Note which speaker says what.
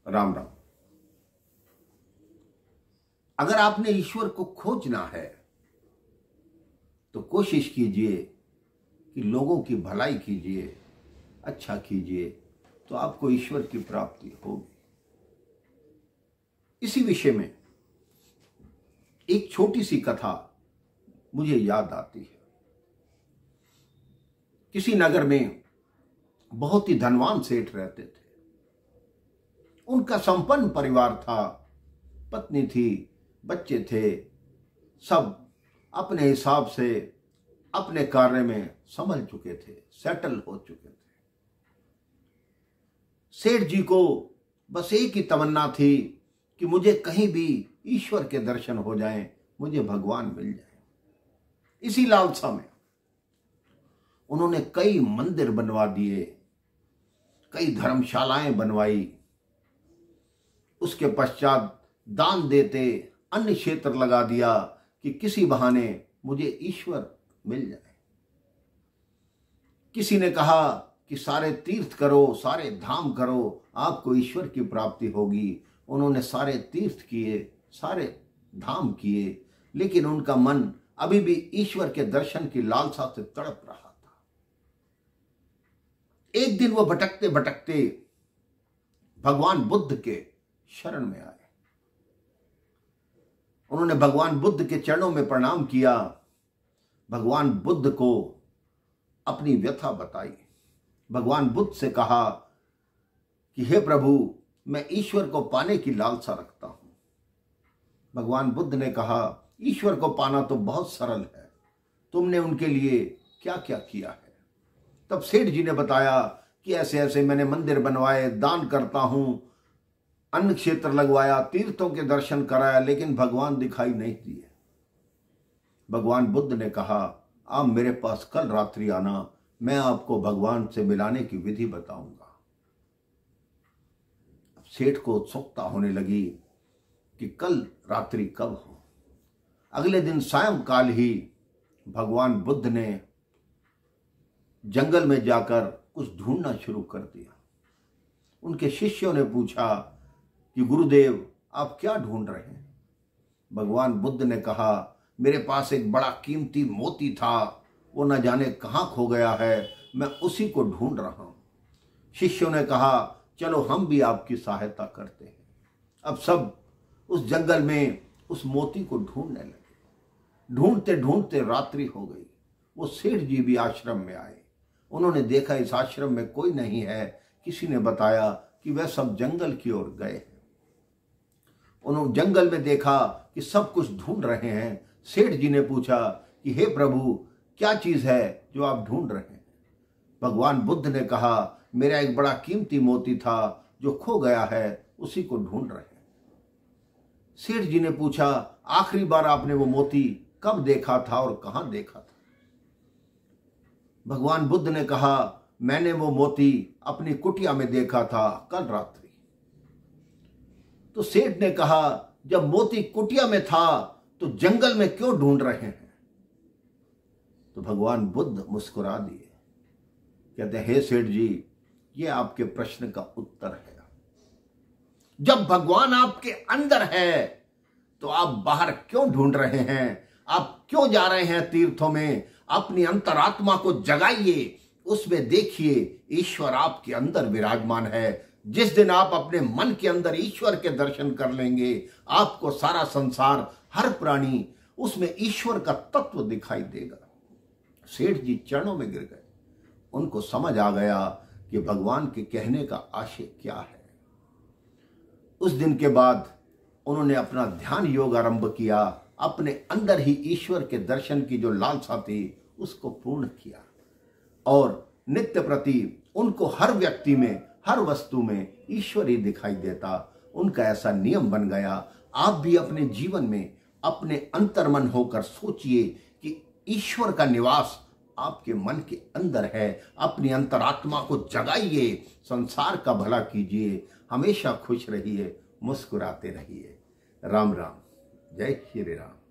Speaker 1: राम राम। अगर आपने ईश्वर को खोजना है तो कोशिश कीजिए कि लोगों की भलाई कीजिए, अच्छा कीजिए, तो आपको ईश्वर की प्राप्ति होगी। इसी विषय में एक छोटी सी कथा मुझे याद आती है। किसी नगर में बहुत ही धनवान सेठ रहते थे। उनका संपन्न परिवार था, पत्नी थी, बच्चे थे, सब अपने हिसाब से अपने कार्य में संभल चुके थे, सेटल हो चुके थे। सेठ जी को बस एक ही तमन्ना थी कि मुझे कहीं भी ईश्वर के दर्शन हो जाएं, मुझे भगवान मिल जाए। इसी लालसा में उन्होंने कई मंदिर बनवा दिए, कई धर्मशालाएं बनवाई। उसके पश्चात दान देते अन्य क्षेत्र लगा दिया कि किसी बहाने मुझे ईश्वर मिल जाए। किसी ने कहा कि सारे तीर्थ करो, सारे धाम करो, आपको ईश्वर की प्राप्ति होगी। उन्होंने सारे तीर्थ किए, सारे धाम किए, लेकिन उनका मन अभी भी ईश्वर के दर्शन की लालसा से तड़प रहा था। एक दिन वो भटकते भटकते भगवान बुद्ध के शरण में आए। उन्होंने भगवान बुद्ध के चरणों में प्रणाम किया, भगवान बुद्ध को अपनी व्यथा बताई। भगवान बुद्ध से कहा कि हे प्रभु, मैं ईश्वर को पाने की लालसा रखता हूं। भगवान बुद्ध ने कहा, ईश्वर को पाना तो बहुत सरल है, तुमने उनके लिए क्या क्या किया है। तब सेठ जी ने बताया कि ऐसे ऐसे मैंने मंदिर बनवाए, दान करता हूं, अन्न क्षेत्र लगवाया, तीर्थों के दर्शन कराया, लेकिन भगवान दिखाई नहीं दिए। भगवान बुद्ध ने कहा, आप मेरे पास कल रात्रि आना, मैं आपको भगवान से मिलाने की विधि बताऊंगा। सेठ को उत्सुकता होने लगी कि कल रात्रि कब हो। अगले दिन सायंकाल ही भगवान बुद्ध ने जंगल में जाकर कुछ ढूंढना शुरू कर दिया। उनके शिष्यों ने पूछा कि गुरुदेव, आप क्या ढूंढ रहे हैं? भगवान बुद्ध ने कहा, मेरे पास एक बड़ा कीमती मोती था, वो न जाने कहां खो गया है, मैं उसी को ढूंढ रहा हूं। शिष्यों ने कहा, चलो हम भी आपकी सहायता करते हैं। अब सब उस जंगल में उस मोती को ढूंढने लगे। ढूंढते ढूंढते रात्रि हो गई। वो सेठ जी भी आश्रम में आए। उन्होंने देखा इस आश्रम में कोई नहीं है। किसी ने बताया कि वह सब जंगल की ओर गए हैं। उन्होंने जंगल में देखा कि सब कुछ ढूंढ रहे हैं। सेठ जी ने पूछा कि हे प्रभु, क्या चीज है जो आप ढूंढ रहे हैं? भगवान बुद्ध ने कहा, मेरा एक बड़ा कीमती मोती था जो खो गया है, उसी को ढूंढ रहे हैं। सेठ जी ने पूछा, आखिरी बार आपने वो मोती कब देखा था और कहां देखा था? भगवान बुद्ध ने कहा, मैंने वो मोती अपनी कुटिया में देखा था कल रात्रि। तो सेठ ने कहा, जब मोती कुटिया में था तो जंगल में क्यों ढूंढ रहे हैं? तो भगवान बुद्ध मुस्कुरा दिए, कहते, हे सेठ जी, ये आपके प्रश्न का उत्तर है। जब भगवान आपके अंदर है तो आप बाहर क्यों ढूंढ रहे हैं? आप क्यों जा रहे हैं तीर्थों में? अपनी अंतरात्मा को जगाइए, उसमें देखिए ईश्वर आपके अंदर विराजमान है। जिस दिन आप अपने मन के अंदर ईश्वर के दर्शन कर लेंगे, आपको सारा संसार, हर प्राणी, उसमें ईश्वर का तत्व दिखाई देगा। सेठ जी चरणों में गिर गए। उनको समझ आ गया कि भगवान के कहने का आशय क्या है। उस दिन के बाद उन्होंने अपना ध्यान योग आरंभ किया। अपने अंदर ही ईश्वर के दर्शन की जो लालसा थी उसको पूर्ण किया, और नित्य प्रति उनको हर व्यक्ति में, हर वस्तु में ईश्वर ही दिखाई देता। उनका ऐसा नियम बन गया। आप भी अपने जीवन में अपने अंतर्मन होकर सोचिए कि ईश्वर का निवास आपके मन के अंदर है। अपनी अंतरात्मा को जगाइए, संसार का भला कीजिए, हमेशा खुश रहिए, मुस्कुराते रहिए। राम राम, जय श्री राम।